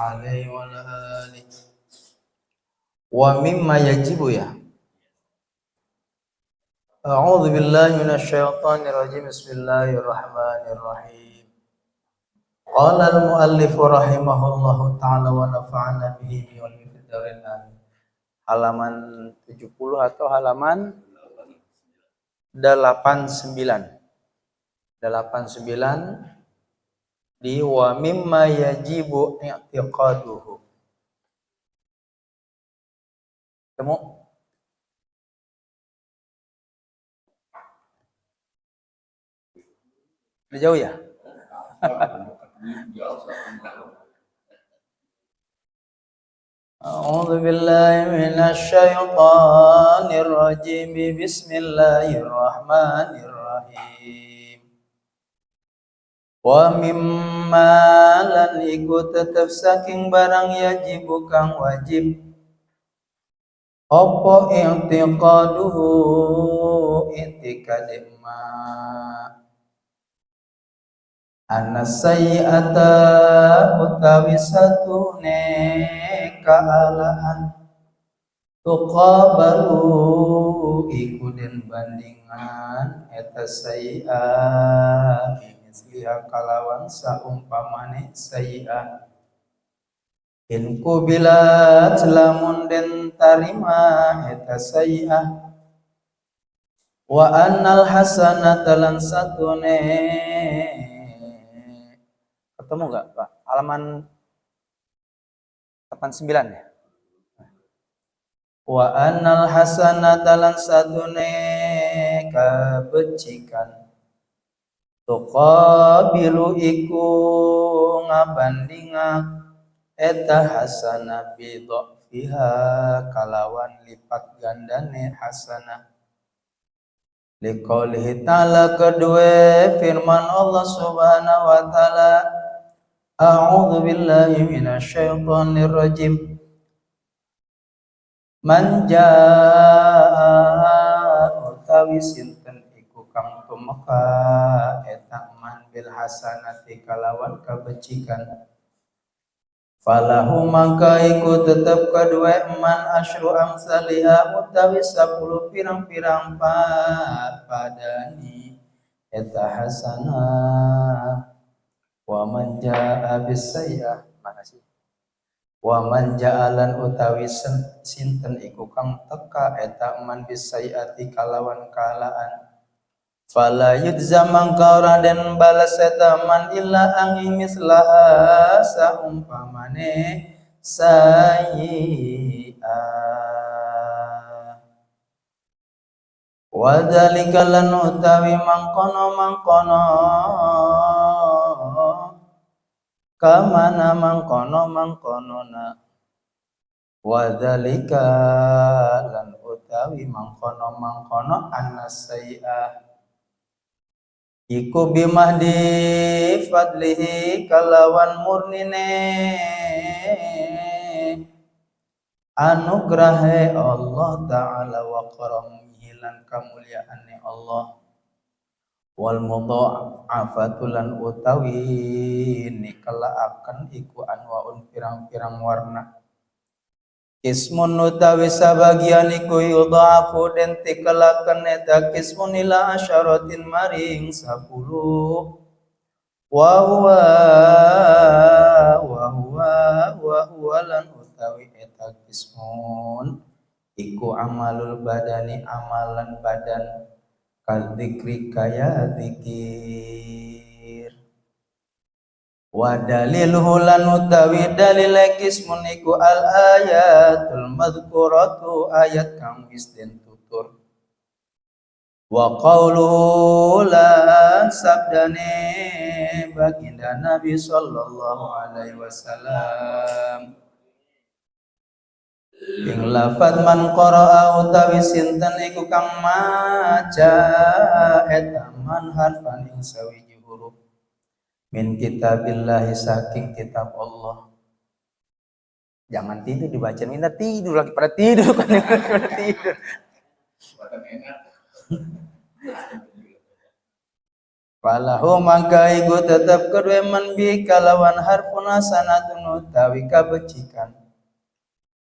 alaihi wa alihi. Wa mimma yajibu ya. A'udzu billahi minasyaitonir rajim. Bismillahirrahmanirrahim. Qala al-muallif rahimahullahu ta'ala wa nafa'ana bihi wal mufiddarin. Halaman 70 atau halaman 89. 89 di wa mimma yajibu i'tiqaduhu. Temu? Udah jauh ya? A'udzu billahi minasy syaithanir rajim. Bismillahirrahmanirrahim. Wa mimma lan iku tetep saking barang yajibu kang wajib apa i'tiqaduhu i'tiqad ma anasai'ata utawi satune kaalaan tuqabalu iku den bandingan eta sai'a misliha kalawan saumpamane sai'a in kubilat lamun den tarima eta sai'a wa annal hasanata lan satune ketemu enggak Pak? Halaman 89 ya? Wa annal hasanata lan satune kabecikan tuqabilu iku ngabandingak eta hasanah bidhafiha kalawan lipat gandane hasanah liqaulihi ta'ala kedue firman Allah subhanahu wa ta'ala a'udzu billahi minasyaitonir rajim man jaa utawi sinten iku kang tumeka eta man bil hasanati kalawan kabecikan falahu mangka iku tetep kadue man asyru amsaliha utawi 10 pirang-pirang padani eta hasanah wa man jaa bis sayyi'ah. Makasih. Wa man ja'alan utawi sinten iku kang teka eta man bis sayyi'ati kalawan kalaan fala yujza mangka ora den balas eta man illa angin mislaha saumpamane sayyi'ah wa dzalika lan utawi mangkono kamana mangkono wa dzalika lan utawi mangkono annasai'ah iku bimahdi fadlihi kalawan murnine anugrahe Allah ta'ala wa karamihi lan kamulyaane Allah wal mudha'afatu lan utawi nikelaaken iku anwaun pirang-pirang warna ismun utawi sabagian iku yudha'afu den tikelaken eta kismun ila asyaratin maring 10 wa huwa lan utawi eta kismun iku amalul badani amalan badan kadzikri kaya zikir wa dalilhu lan utawi dalil kismun iku al ayatul madhkuratu ayat kang wis den tutur wa qauluhu lan sabdane baginda Nabi sallallahu alaihi wasallam ing lafaz man qara'a utawi sinten iku kang maca eta man harfan ing sawiji huruf min kitabillahi saking kitab Allah. Jangan tidur dibaca, minta tidur lagi pada tidur kan pada tidur. Falahu maka iku tetep kedue man bi kalawan harfun hasanatun utawi kabecikan.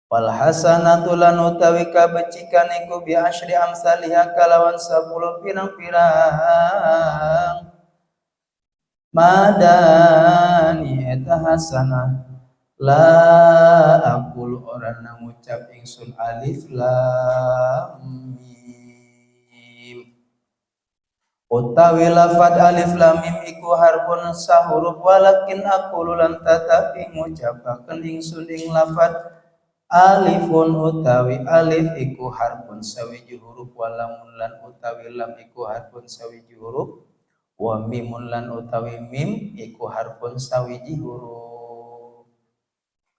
Wal hasanatu lan utawi kabecikan iku bi asyri amsalihha kalawan 10 pirang-pirang madani eta hasanah. La aqul orana ngucap ingsun alif lam mim. Utawi lafad alif lam mim iku harfun sahuruf walakin aqulu lan tatapi ngucapaken ingsun ing lafad alifun utawi alif iku harfun sawiji huruf walamun lan utawi lam iku harfun sawiji huruf wa mimun lan utawi mim iku harfun sawiji huruf.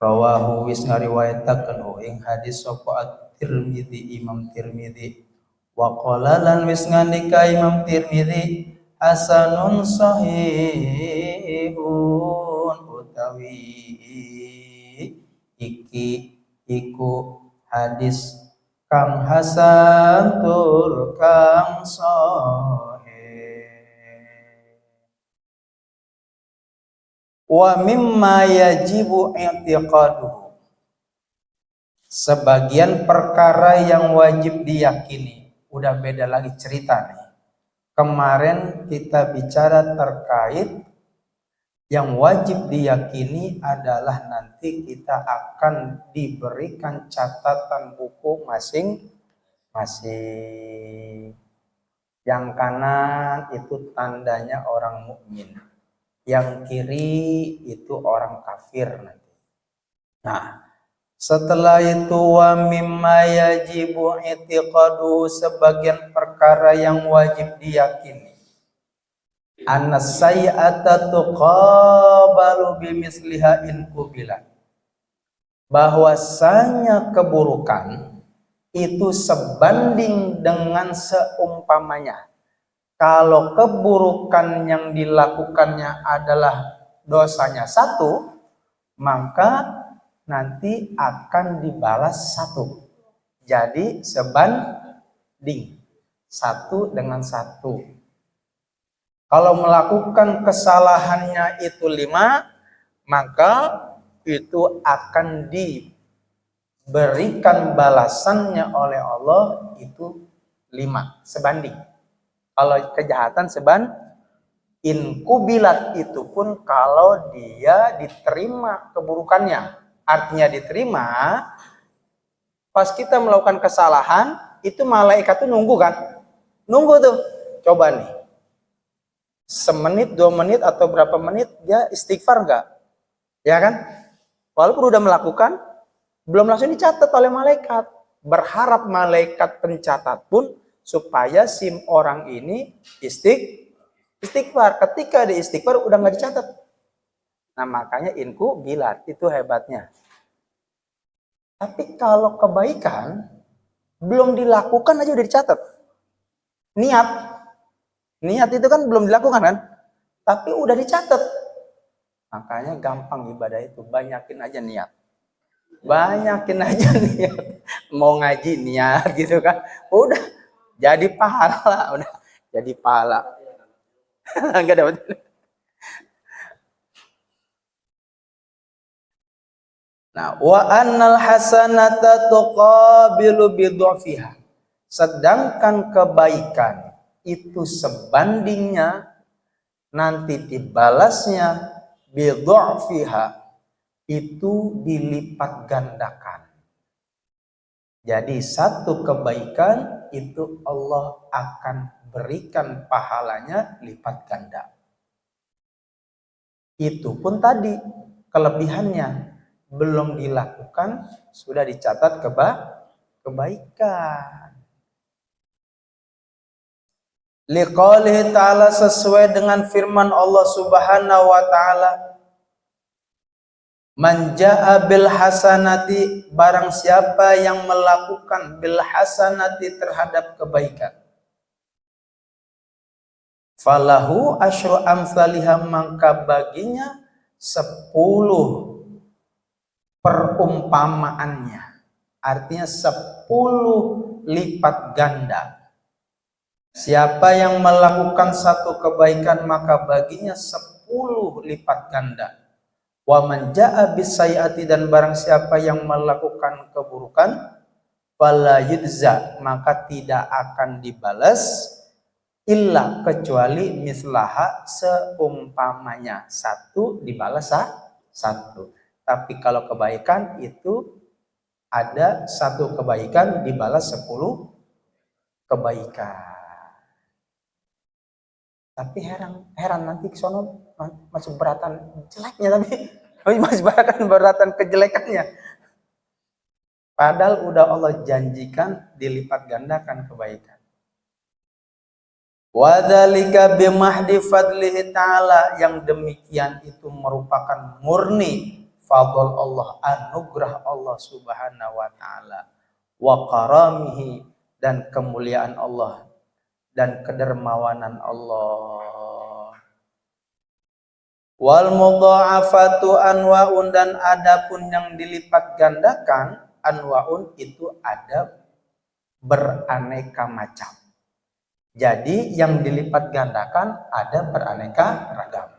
Rawahu wis ngariwayataken ing hadis sapa at-Tirmidzi Imam Tirmidzi wa qala lan wis ngandika Imam Tirmidzi hasanun sahihun utawi iki iku hadis kang hasan tur kang sahih. Wa mimma yajibu i'tiqaduhu, sebagian perkara yang wajib diyakini. Udah beda lagi cerita nih. Kemarin kita bicara terkait yang wajib diyakini adalah nanti kita akan diberikan catatan buku masing-masing. Yang kanan itu tandanya orang mukmin, yang kiri itu orang kafir nanti. Nah, setelah itu wa mimma yajibu i'tiqadu, sebagian perkara yang wajib diyakini. Anas sayyi'ata tuqabalu bimisliha in qubila, bahwasanya keburukan itu sebanding dengan seumpamanya. Kalau keburukan yang dilakukannya adalah dosanya 1, maka nanti akan dibalas 1. Jadi sebanding 1 dengan 1. Kalau melakukan kesalahannya itu 5, maka itu akan diberikan balasannya oleh Allah itu 5, sebanding. Kalau kejahatan in kubilat itu pun kalau dia diterima keburukannya. Artinya diterima, pas kita melakukan kesalahan, itu malaikat tuh nunggu kan? Nunggu tuh. Coba nih. Semenit, 2 menit, atau berapa menit dia istighfar enggak? Ya kan? Walaupun udah melakukan, belum langsung dicatat oleh malaikat. Berharap malaikat pencatat pun supaya orang ini istighfar. Ketika di istighfar udah nggak dicatat. Nah makanya inku bilat, itu hebatnya. Tapi kalau kebaikan belum dilakukan aja udah dicatat. Niat itu kan belum dilakukan kan, tapi udah dicatat. Makanya gampang ibadah itu, banyakin aja niat. Mau ngaji niat gitu kan, udah jadi pahala, udah jadi pahala. Enggak dapat. Nah, wa annal hasanata tuqabilu bidhafiha. Sedangkan kebaikan itu sebandingnya nanti dibalasnya bidhafiha, itu dilipat gandakan. Jadi 1 kebaikan itu Allah akan berikan pahalanya lipat ganda. Itu pun tadi kelebihannya belum dilakukan sudah dicatat kebaikan. Liqaulihi ta'ala, sesuai dengan firman Allah Subhanahu wa ta'ala, man jaa bil hasanati, barang siapa yang melakukan bil hasanati terhadap kebaikan, falahu asyru amsalihha, maka baginya 10 perumpamaannya. Artinya 10 lipat ganda. Siapa yang melakukan satu kebaikan maka baginya 10 lipat ganda. Wa man jaa bisayyi'ati, dan barang siapa yang melakukan keburukan fala yujza, maka tidak akan dibalas illa, kecuali mislaha, seumpamanya. Satu dibalas satu. Tapi kalau kebaikan itu ada satu kebaikan dibalas 10 kebaikan. Tapi heran nanti ke sono masih beratan jeleknya, tapi masih beratan kejelekannya. Padahal udah Allah janjikan dilipat gandakan kebaikan. Wadzalika bimahdi fadlihi ta'ala, yang demikian itu merupakan murni fadl Allah, anugerah Allah Subhanahu wa taala, wa karamihi, dan kemuliaan Allah dan kedermawanan Allah. Wal mudha'afatu anwa'un, dan adapun yang dilipat gandakan anwa'un itu ada beraneka macam. Jadi yang dilipat gandakan ada beraneka ragam.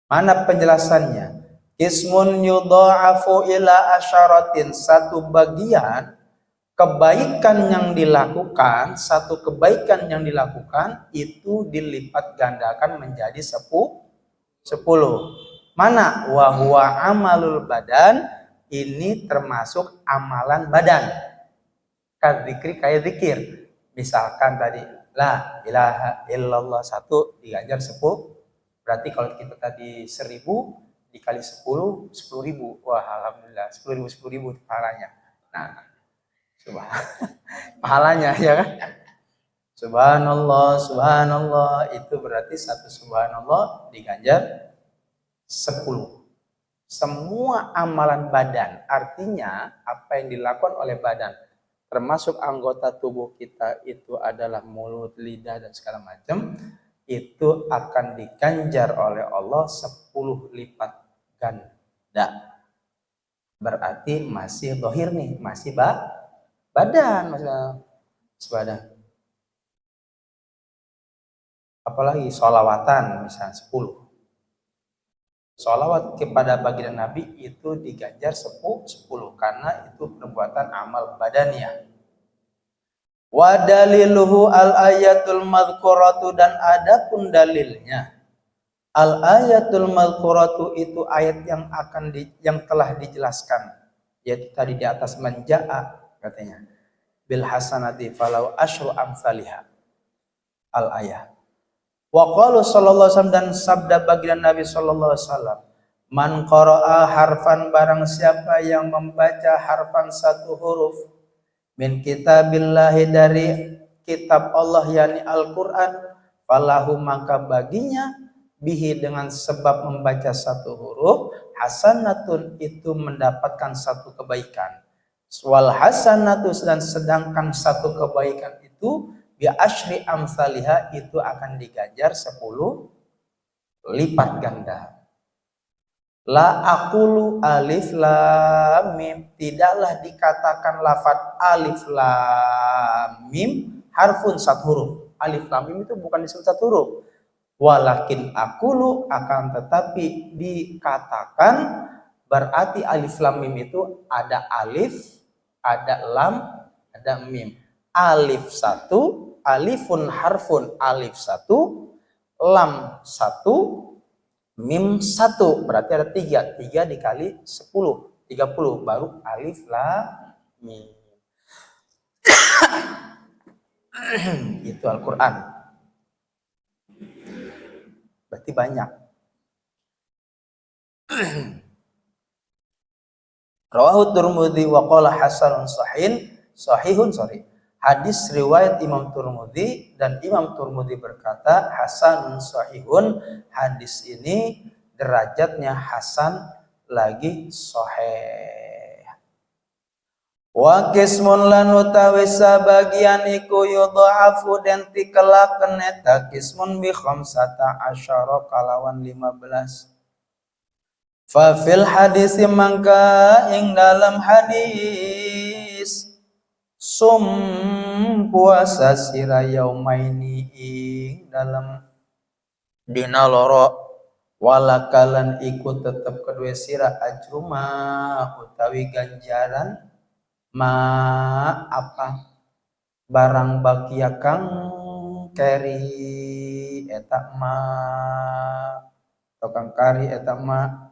Mana penjelasannya? Ismun yudha'afu ila asyaratin, satu bagian kebaikan yang dilakukan, satu kebaikan yang dilakukan itu dilipat gandakan menjadi 10. Mana? Wa huwa amalul badan, ini termasuk amalan badan. Kadzikri, kayak zikir. Misalkan tadi la ilaha illallah 1 diganjar 10. Berarti kalau kita tadi 1000 dikali 10, 10.000. Wah, alhamdulillah, 10.000 pahalanya. Nah, pahalanya ya kan? Subhanallah, subhanallah, itu berarti satu subhanallah diganjar 10. Semua amalan badan, artinya apa yang dilakukan oleh badan, termasuk anggota tubuh kita itu adalah mulut, lidah, dan segala macam, itu akan diganjar oleh Allah 10 lipat ganda. Berarti masih dohir nih, masih badan, masih badan. Apalagi sholawatan misalnya 10. Sholawat kepada baginda Nabi itu diganjar 10 karena itu perbuatan amal badannya. Wa daliluhu al ayatul madhkuratu, dan adapun dalilnya al ayatul madhkuratu itu ayat yang telah dijelaskan, yaitu tadi di atas, manjaa katanya bil hasanati falau asyru amsalihha al ayat. Wa qalu sallallahu alaihi wasallam, dan sabda baginda Nabi sallallahu alaihi wasallam, man qara'a harfan, barang siapa yang membaca harfan satu huruf, min kitabillahi, dari kitab Allah yakni Al-Qur'an, falahu, maka baginya, bihi, dengan sebab membaca satu huruf, hasanatun, itu mendapatkan satu kebaikan. Wal hasanatu, dan sedangkan satu kebaikan itu bi asyri amsalihha, itu akan diganjar 10 lipat ganda. La aqulu alif lam mim, tidaklah dikatakan lafaz alif lam mim harfun, satu huruf. Alif lam mim itu bukan disebut satu huruf. Walakin aqulu, akan tetapi dikatakan, berarti alif lam mim itu ada alif, ada lam, ada mim. Alif 1, alifun harfun, alif 1, lam 1, mim 1, berarti ada 3 dikali 10, 30, baru alif lam mim. Itu Al-Quran, berarti banyak. Rawahu Tirmidzi wa qala hasanun sahihun. Hadis riwayat Imam Tirmidzi, dan Imam Tirmidzi berkata hasanun sahihun, hadis ini derajatnya hasan lagi sahih. Wa qismun lan utawi sabagian iku yudha'afu, den tikelaken eta qismun bi khamsata asyara kalawan 15. Fa fil hadis, mangka ing dalam hadis Sum puasa sira yaumaini ing dalam dina loro walakalan ikut tetep kedua sira ajruma utawi ganjaran ma apa barang bakia kang keri eta ma tukang kari eta ma.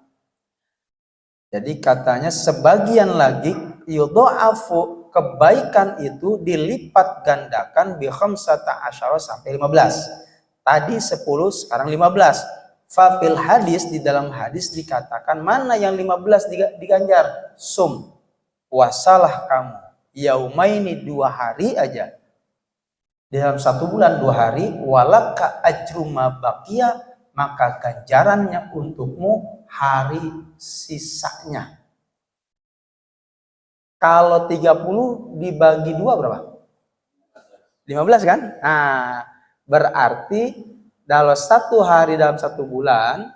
Jadi katanya sebagian lagi yudha'afu kebaikan itu dilipat gandakan bi khamsata asyara sampai 15. Tadi 10 sekarang 15. Fa fil hadis di dalam hadis dikatakan mana yang 15 diganjar? Sum. Puasalah kamu yaumaini 2 hari aja. Dalam 1 bulan 2 hari walaka ajruma baqiya maka ganjarannya untukmu hari sisanya. Kalau 30 dibagi 2 berapa? 15 kan? Nah, berarti dalam 1 hari dalam 1 bulan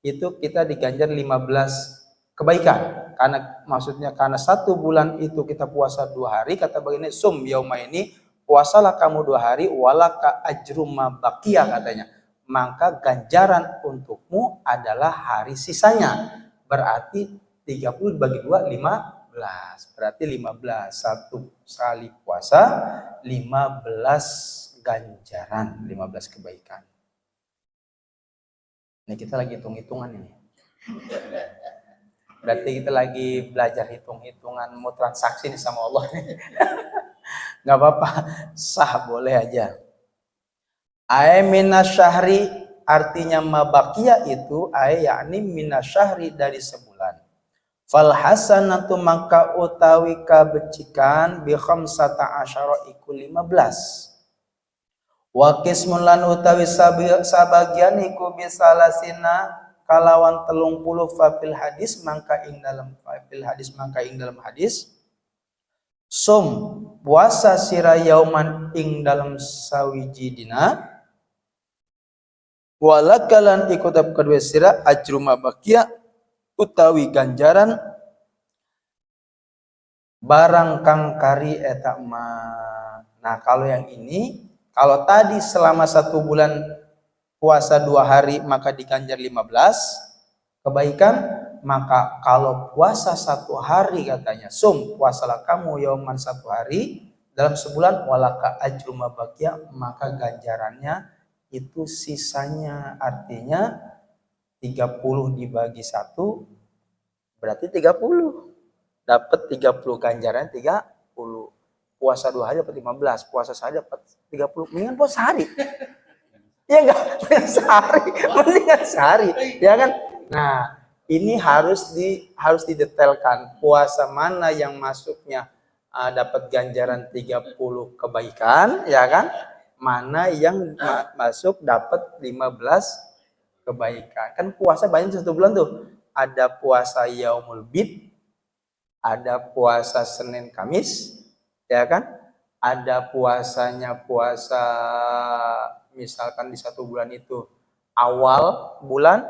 itu kita diganjar 15 kebaikan. Karena maksudnya karena 1 bulan itu kita puasa 2 hari, kata begini sum yauma ini puasalah kamu 2 hari walaka ajruma baqiya katanya. Maka ganjaran untukmu adalah hari sisanya. Berarti 30 bagi 2 15. Berarti 15 1 kali puasa 15 ganjaran, 15 kebaikan. Ini kita lagi hitung-hitungan ini. Berarti kita lagi belajar hitung-hitungan mau transaksi nih sama Allah. Nggak apa-apa, sah boleh aja. Ay minasyahri artinya mabakia itu ay yakni minasyahri dari sebulan. Fal hasanatu maka utawi kabecikan bi khamsata asyara iku 15. Wa qismun lan utawi sabagian iku bisalasina kalawan 30 fil hadis mangka ing dalam hadis sum puasa sira yauman ing dalam sawiji dina walakalan ikutab kedua sira ajruma bakia utawi ganjaran barang kang kari eta ma. Nah kalau yang ini, kalau tadi selama 1 bulan puasa 2 hari maka diganjar 15 kebaikan, maka kalau puasa 1 hari katanya sum puasalah kamu yauman 1 hari dalam sebulan walaka ajruma bakia maka ganjarannya itu sisanya, artinya 30 dibagi 1 berarti 30. Dapat 30 ganjaran 30. Puasa 2 hari dapat 15, puasa sehari dapat 30. Mendingan puasa sehari. Ya enggak? Mendingan sehari, ya kan? Nah, ini harus didetailkan puasa mana yang masuknya dapat ganjaran 30 kebaikan, ya kan? Mana yang masuk dapat 15 kebaikan. Kan puasa banyak 1 bulan tuh. Ada puasa Yaumul Bid, ada puasa Senin Kamis, ya kan? Ada puasanya puasa misalkan di 1 bulan itu awal bulan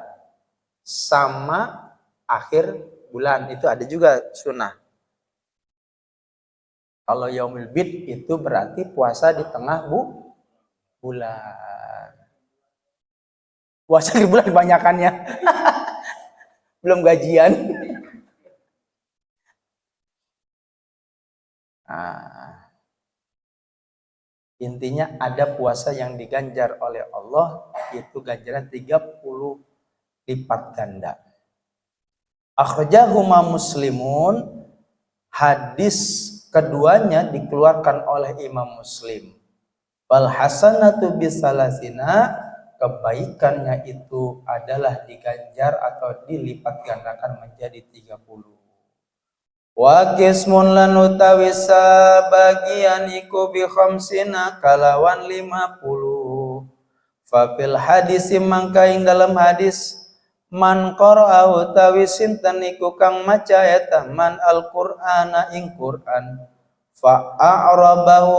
sama akhir bulan, itu ada juga sunnah. Kalau Yaumul Bid itu berarti puasa di tengah bulan. Puasa di bulan kebanyakannya. Belum gajian. Nah, intinya ada puasa yang diganjar oleh Allah itu ganjaran 30 lipat ganda. Akhrajahuma Muslimun, hadis keduanya dikeluarkan oleh Imam Muslim. Wal hasanatu bisalasina, kebaikannya itu adalah diganjar atau dilipat gandakan menjadi 30. Wa qismun lan utawi sabagian iku bi khamsina kalawan 50. Fa fil hadis mangka ing dalam hadis man qara'a utawi sinten iku kang maca eta man Al-Qur'ana ing Qur'an fa a'rabahu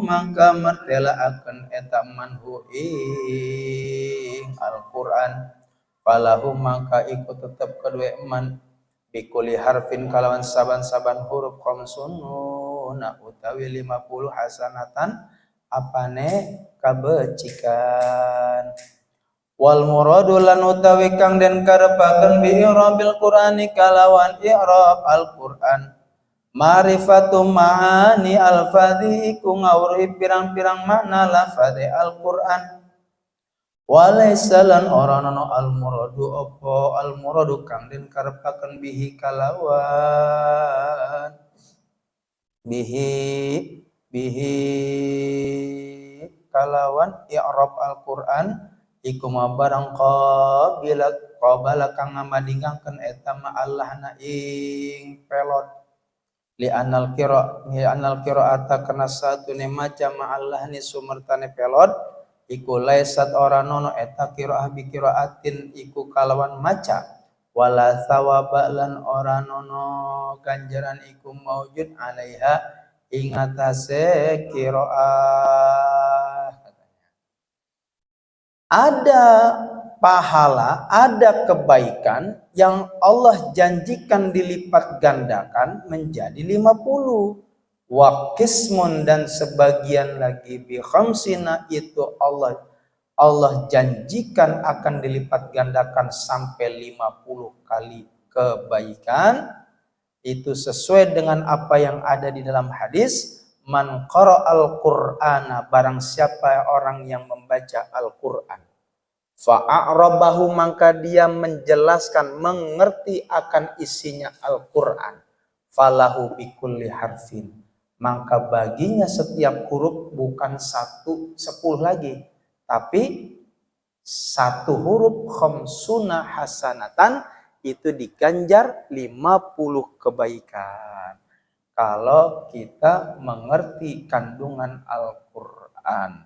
mangka mertelaaken eta manhu ing Al-Qur'an falahu mangka iku tetep kedue man bikuli harfin kalawan saban-saban huruf khamsun 50 utawi 50 hasanatan apane kabecikan. Wal muradu lan utawi kang den karepaken bi i'rabil Qur'ani kalawan i'rab Al-Qur'an ma'rifatu ma'ani al-fadhi ku ngawruhi pirang-pirang makna lafadhi Al-Qur'an. Walaysa lan ora ana al-muradu apa al-muradu kang den karepaken bihi kalawan kalawan i'rab Al-Qur'an iku ma barang qabala kang ngamadingangkeun eta ma Allahna ing pelot li anal qira'ata kana satune maca ma Allahni sumertane pelot iku laisat ora nono eta qira'ah bi qira'atin iku kalawan maca wala thawaba lan ora nono ganjaran iku maujud alaiha ing atase qira'ah. Ada pahala, ada kebaikan yang Allah janjikan dilipat gandakan menjadi 50. Wa qismun dan sebagian lagi bi khamsina itu Allah janjikan akan dilipat gandakan sampai 50 kali kebaikan. Itu sesuai dengan apa yang ada di dalam hadis, man qara'al Qur'ana, barang siapa orang yang membaca Al-Qur'an, fa'arabahu, maka dia menjelaskan, mengerti akan isinya Al-Qur'an, falahu bikulli harfin, maka baginya setiap huruf bukan 10 lagi, tapi 1 huruf khamsuna hasanatan, itu diganjar 50 kebaikan. Kalau kita mengerti kandungan Al-Qur'an.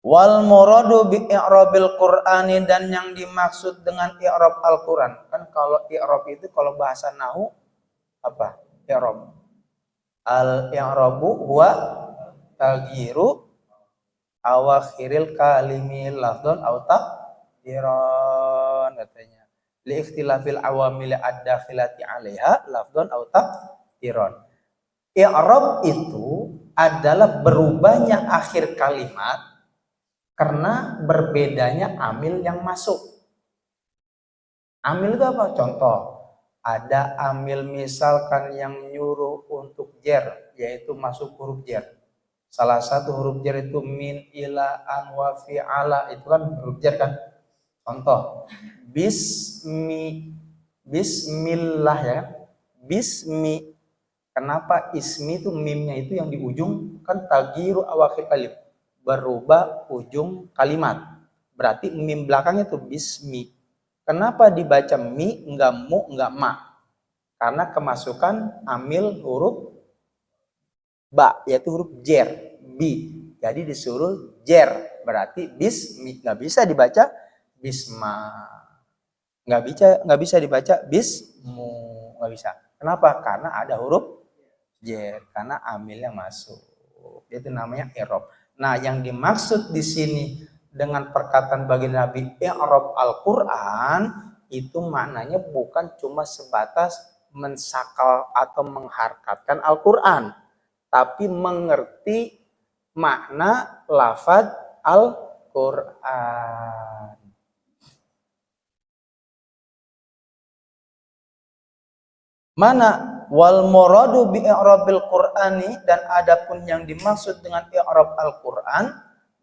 Wal muradu bi i'rabil Qur'ani, dan yang dimaksud dengan i'rab Al-Qur'an, kan kalau i'rab itu kalau bahasa nahwu apa? I'rab. Al-i'rabu huwa taghyiru awakhiril kalimi lafdhan aw taqdiran, katanya. Li ikhtilafil awamil ad-dakhilati 'alaiha lafdhan aw taqdiran. I'rab itu adalah berubahnya akhir kalimat karena berbedanya amil yang masuk. Amil itu apa? Contoh, ada amil misalkan yang nyuruh untuk jer, yaitu masuk huruf jer. Salah satu huruf jer itu min, ila, an, wa, fi'ala, itu kan huruf jer kan. Contoh, bismillah ya, bismi. Kenapa ismi itu mimnya itu yang di ujung, kan taghiru awakhir kalim, berubah ujung kalimat. Berarti mim belakangnya itu bismi. Kenapa dibaca mi, enggak mu, enggak ma? Karena kemasukan amil huruf ba, yaitu huruf jer, bi. Jadi disuruh jer, berarti bismi. Enggak bisa dibaca bisma. Enggak bisa dibaca bismu, enggak bisa. Kenapa? Karena ada huruf jer, karena amilnya masuk. Itu namanya i'rab. Nah, yang dimaksud di sini dengan perkataan baginda Nabi i'rab Al-Qur'an itu maknanya bukan cuma sebatas mensakal atau mengharkatkan Al-Qur'an, tapi mengerti makna lafaz Al-Qur'an. Mana wal muradu bi i'rabil Qur'ani, dan adapun yang dimaksud dengan i'rab Al-Qur'an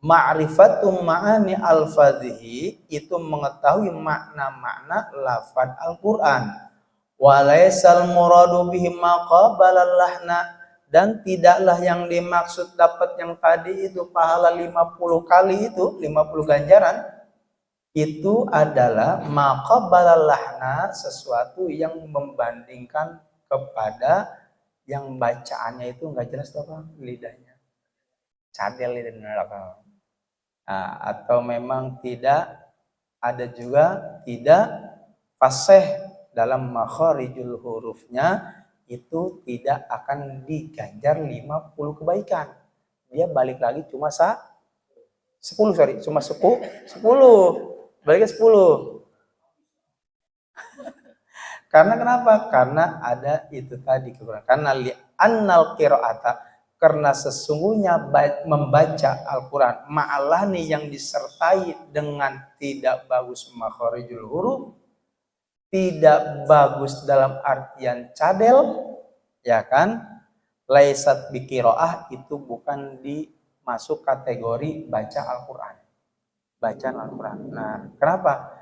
ma'rifatu ma'ani al-fadhihi, itu mengetahui makna-makna lafaz Al-Qur'an. Wa laysal muradu bihi ma qabala lahna, dan tidaklah yang dimaksud dapat yang tadi itu pahala 50 kali itu 50 ganjaran, itu adalah maqabalalahna, sesuatu yang membandingkan kepada yang bacaannya itu enggak jelas apa lidahnya, cadel lidahnya, atau memang tidak ada juga tidak fasih dalam makharijul hurufnya, itu tidak akan diganjar 50 kebaikan. Dia balik lagi cuma 10, cuma 10. Baliknya 10. Karena kenapa? Karena ada itu tadi kekurangan. Karena annal qiraata, karena sesungguhnya membaca Al-Quran ma'alani yang disertai dengan tidak bagus makharijul huruf, tidak bagus dalam artian cadel, ya kan, laisat biqiraah, itu bukan dimasuk kategori baca Al-Quran, bacaan Al-Quran. Nah, kenapa?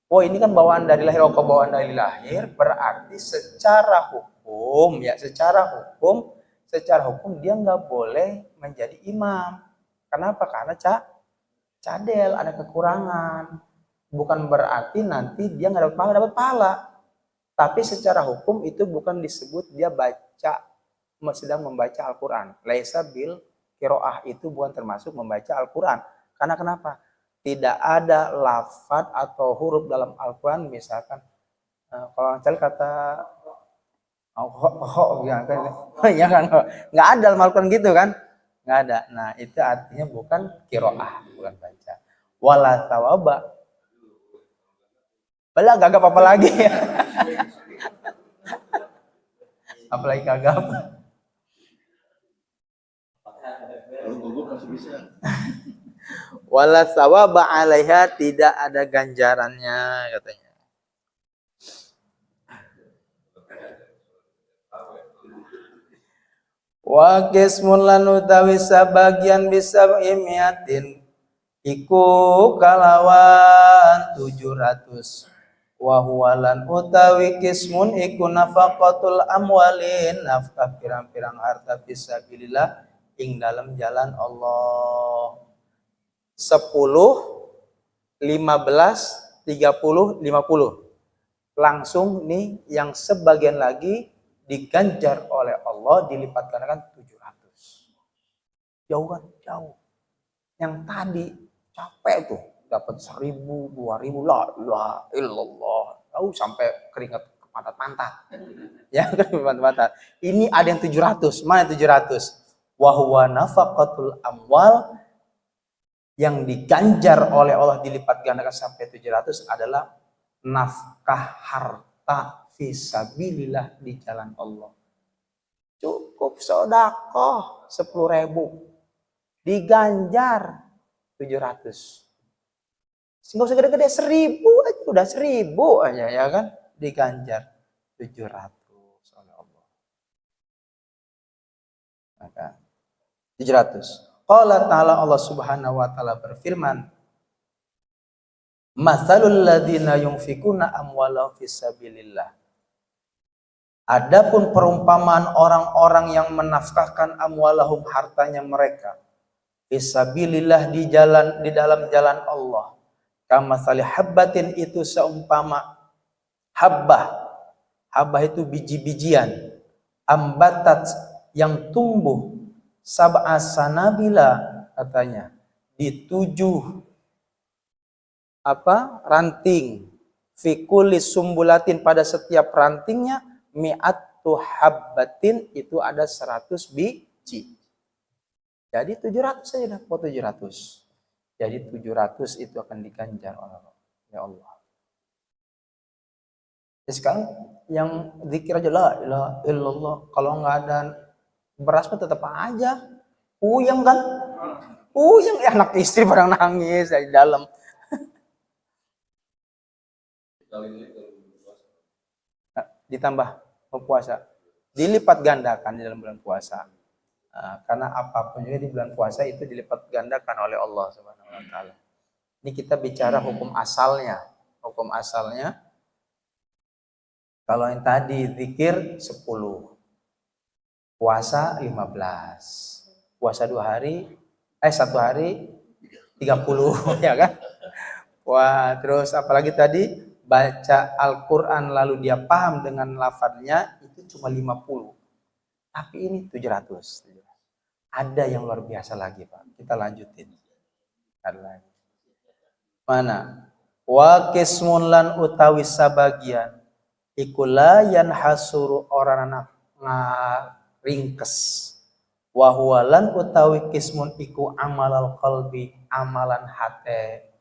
Oh, ini kan bawaan dari lahir, bawaan dari lahir, berarti secara hukum, ya, secara hukum dia nggak boleh menjadi imam. Kenapa? Karena cadel, ada kekurangan. Bukan berarti nanti dia nggak dapat pahala. Tapi secara hukum itu bukan disebut dia sedang membaca Al-Quran. Laisa bil qiraah, itu bukan termasuk membaca Al-Quran. Karena kenapa? Tidak ada lafaz atau huruf dalam Al-Quran, misalkan kalau misalnya kata ya kan, nggak ada dalam Al-Quran gitu kan, nggak ada. Nah, itu artinya bukan qiraah, bukan baca. Wala tawaba, bala gagap apa lagi? Apalagi gagap. Wala sawaba 'alaiha, tidak ada ganjarannya katanya. Wa qismun lan utawi sabagian bisa imiatin iku kalawan 700. Wa huwa lan utawi qismun iku nafaqatul amwalin, nafkah pirang-pirang harta fisabilillah ing dalam jalan Allah. 10, 15, 30, 50. Langsung nih yang sebagian lagi diganjar oleh Allah dilipat gandakan 700. Jauh kan? Jauh. Yang tadi capek tuh dapat 1000, 2000, la ilaha illallah. Jauh sampai keringat ke pantat-pantat. Ya, ke pantat-pantat. Ini ada yang 700. Mana 700? Wa huwa nafaqatul amwal, yang diganjar oleh Allah dilipat gandakan sampai 700 adalah nafkah harta fisabilillah di jalan Allah. Cukup sedekah 10.000 diganjar 700. Nggak usah gede-gede, 1000 aja, udah 1000 aja ya kan, diganjar 700 oleh Allah. Maka 700. Qala ta'ala, Allah Subhanahu wa taala berfirman, "Matsalul ladzina yunfikuna amwalahum fisabilillah." Adapun perumpamaan orang-orang yang menafkahkan amwalahum, hartanya mereka, fisabilillah di dalam jalan Allah. Kamatsali habbatin, itu seumpama habbah. Habbah itu biji-bijian. Ambatat, yang tumbuh, sab'a sanabila, katanya di 7 ranting, fi kulli sumbulatin, pada setiap rantingnya, mi'atu habbatin, itu ada 100 biji. Jadi 700 saja dapat 700. Jadi 700 itu akan diganjar oleh Allah. Ya Allah. Sekarang yang zikir aja, la ilaha illallah, kalau nggak ada beras pun tetap aja puyeng kan, puyeng ya, anak istri pada nangis di dalam. Ditambah puasa, dilipat gandakan di dalam bulan puasa. Karena apapun juga di bulan puasa itu dilipat gandakan oleh Allah Subhanahu wa taala. Ini kita bicara hukum asalnya. Hukum asalnya, kalau yang tadi zikir 10, puasa 15, puasa 1 hari 30 ya kan. Wah, terus apalagi tadi baca Al-Quran lalu dia paham dengan lafadznya, itu cuma 50. Tapi ini 700. Ada yang luar biasa lagi, Pak. Kita lanjutin. Ada lagi. Mana? Wa qismun lan utawi sabagian iku la yanhasuru, orang anak ringkes. Wa huwa lan utawi qismun iku amalal qalbi, amalan hate,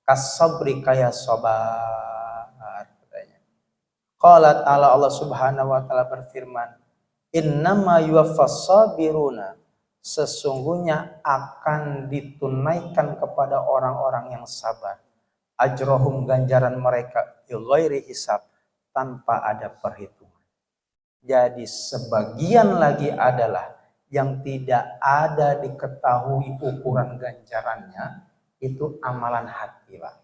kasabri, kaya sabar katanya. Qala ta'ala, Allah Subhanahu wa taala berfirman, Innama yuwaffas sabiruna, sesungguhnya akan ditunaikan kepada orang-orang yang sabar ajrohum, ganjaran mereka, bighairi hisab, tanpa ada perhitungan. Jadi sebagian lagi adalah yang tidak ada diketahui ukuran ganjarannya, itu amalan hati, Pak.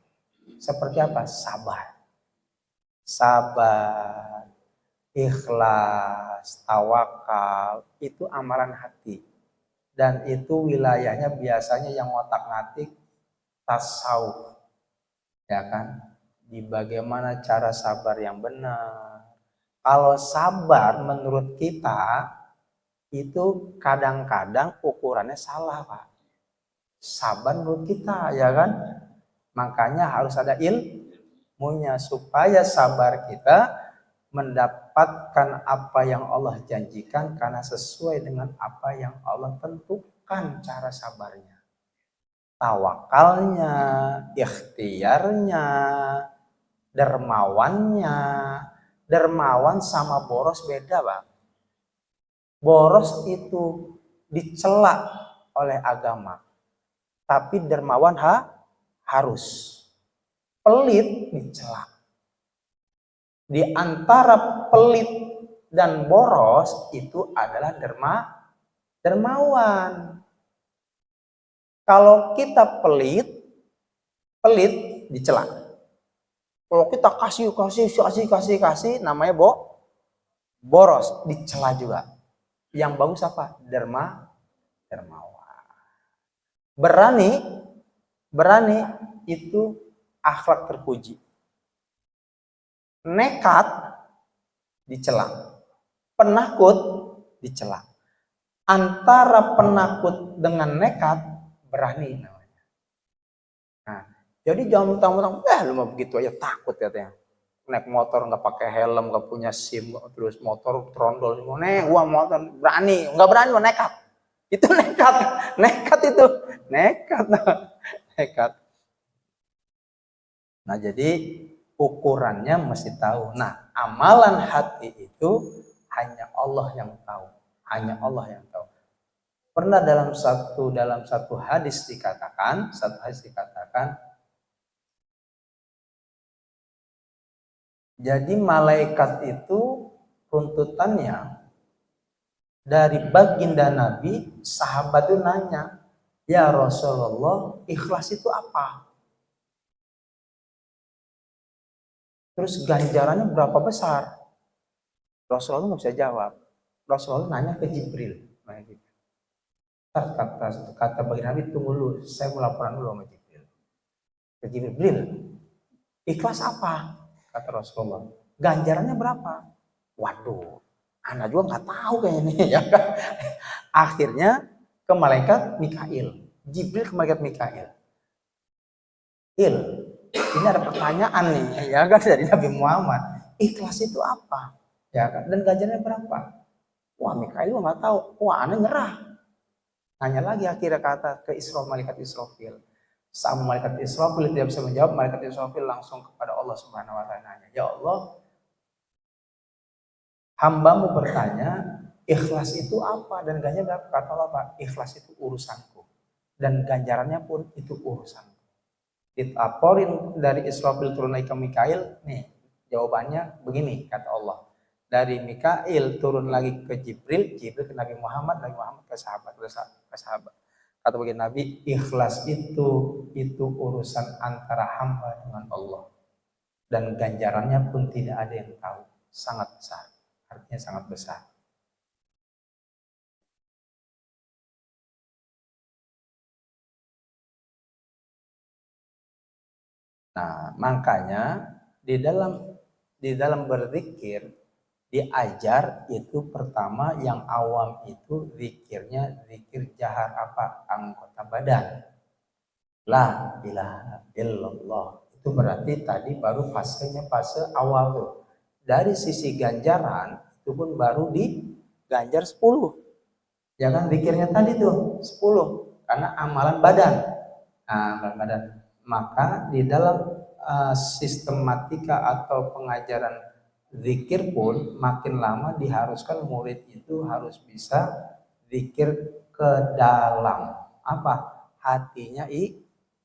Seperti apa? Sabar, ikhlas, tawakal, itu amalan hati. Dan itu wilayahnya biasanya yang otak-ngatik tasawuf, ya kan? Di bagaimana cara sabar yang benar. Kalau sabar menurut kita itu kadang-kadang ukurannya salah, Pak. Sabar menurut kita, ya kan? Makanya harus ada ilmunya supaya sabar kita mendapatkan apa yang Allah janjikan karena sesuai dengan apa yang Allah tentukan cara sabarnya. Tawakalnya, ikhtiarnya, dermawannya. Dermawan sama boros beda, Pak. Boros itu dicela oleh agama, tapi dermawan harus. Pelit dicela. Di antara pelit dan boros itu adalah dermawan. Kalau kita pelit dicela. Kalau kita kasih, namanya boros, dicela juga. Yang bagus apa? Dermawan. Berani itu akhlak terpuji. Nekat dicela. Penakut dicela. Antara penakut dengan nekat, berani namanya. Nah, jadi jangan mentang-mentang, lu mau begitu aja takut katanya. Naik motor nggak pakai helm, nggak punya SIM, terus motor trondol, gua motor berani, nggak berani, nekat. Itu nekat itu, nekat. Nah, jadi ukurannya mesti tahu. Nah, amalan hati itu hanya Allah yang tahu, Pernah dalam satu hadis dikatakan, jadi malaikat itu runtutannya dari baginda Nabi, sahabat itu nanya, ya Rasulullah, ikhlas itu apa? Terus ganjarannya berapa besar? Rasulullah nggak bisa jawab. Rasulullah nanya ke Jibril. Kata baginda Nabi, tunggu dulu, saya mau laporan dulu sama Jibril. Ke Jibril, ikhlas apa? Kata Rasulullah, ganjarannya berapa? Waduh, anak juga nggak tahu kayaknya nih, ya kan? Akhirnya ke malaikat Mikail. Jibril ke malaikat Mikail. Ini ada pertanyaan nih, ya kan, dari Nabi Muhammad. Ikhlas itu apa? Ya kan? Dan ganjarannya berapa? Wah, Mikail nggak tahu. Wah, aneh nyerah. Nanya lagi akhirnya kata ke malaikat Israfil. Sama malaikat Israfil tidak bisa menjawab, malaikat Israfil langsung kepada Allah Subhanahu wa taala nanya, "Ya Allah, hambamu bertanya, ikhlas itu apa dan ganjarannya berapa?" Kata Allah, "Pak, ikhlas itu urusanku dan ganjarannya pun itu urusanku." Ditaporin dari Israfil turun lagi ke Mikail, nih jawabannya begini, kata Allah. Dari Mikail turun lagi ke Jibril ke Nabi Muhammad ke sahabat. Kata bagi Nabi, ikhlas itu urusan antara hamba dengan Allah. Dan ganjarannya pun tidak ada yang tahu. Sangat besar. Artinya sangat besar. Nah, makanya di dalam berzikir diajar itu pertama yang awam itu zikirnya zikir jahar apa? Anggota badan. La ilaha illallah. Itu berarti tadi baru fase awal tuh. Dari sisi ganjaran itu pun baru diganjar 10. Jangan zikirnya tadi tuh 10 karena amalan badan. Nah, amalan badan. Maka di dalam sistematika atau pengajaran zikir pun makin lama diharuskan murid itu harus bisa zikir ke dalam apa hatinya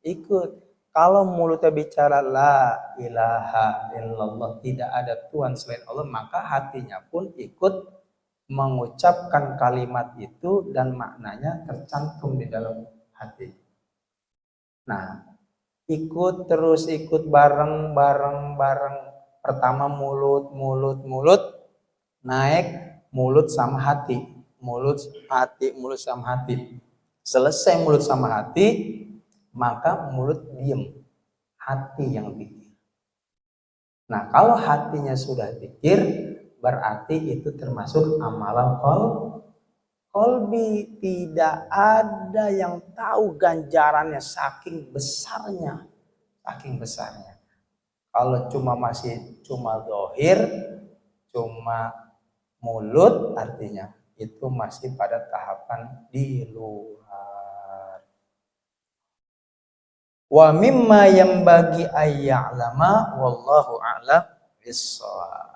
ikut. Kalau mulutnya bicara la ilaha illallah, tidak ada Tuhan selain Allah, maka hatinya pun ikut mengucapkan kalimat itu dan maknanya tercantum di dalam hati. Nah, ikut terus, ikut bareng. Pertama mulut, naik mulut sama hati, mulut sama hati. Selesai mulut sama hati, maka mulut diem, hati yang pikir. Nah, kalau hatinya sudah pikir, berarti itu termasuk amalan kolbi. Tidak ada yang tahu ganjarannya saking besarnya. Kalau cuma zahir, cuma mulut, artinya itu masih pada tahapan di luar. Wa mimma yang bagi ayya'lama wallahu a'lam bissawab.